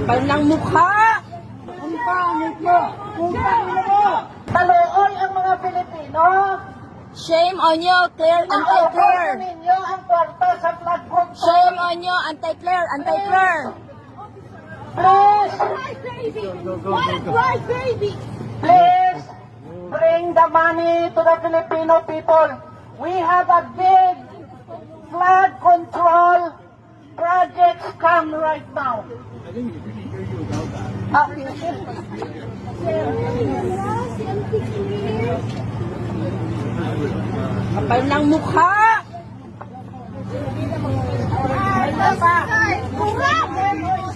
Kapal ng mukha! Ang pangit mo! Kung pangit mo! Taluoy ang mga Pilipino! Shame on you, Claire, anti-Claire! Ninyo ang kwarta sa flood control! Shame on you, anti-Claire, anti-Claire! Please! White baby! Please! Bring the money to the Filipino people! We have a big flood control project come right now! I didn't really hear you about that. Kapal ng mukha!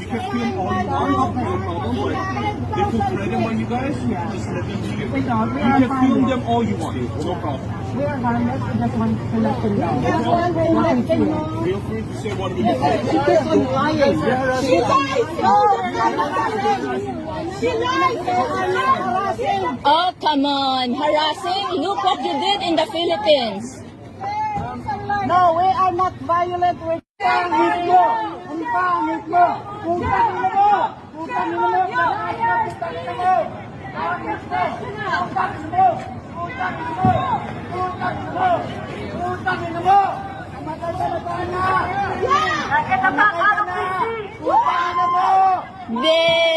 You can film all you want, no problem, but they put credit on you guys, just let them see it. You can film them all you want, no problem. We are harmless, we just want to let them know. Feel free to say what we do. She lies! She lies! Oh, come on! Harassing? Look what you did in the Philippines! No, we are not violent. We're pangit mo! Ang pangit mo! Kung pangit mo! Kung pangit mo! Kung pangit mo! Pangit mo! Kung pangit mo! Kung pangit mo! Kung pangit mo! Kung pangit mo! Magkakalaban na! Magkakalaban na! Kung pangit mo! Be!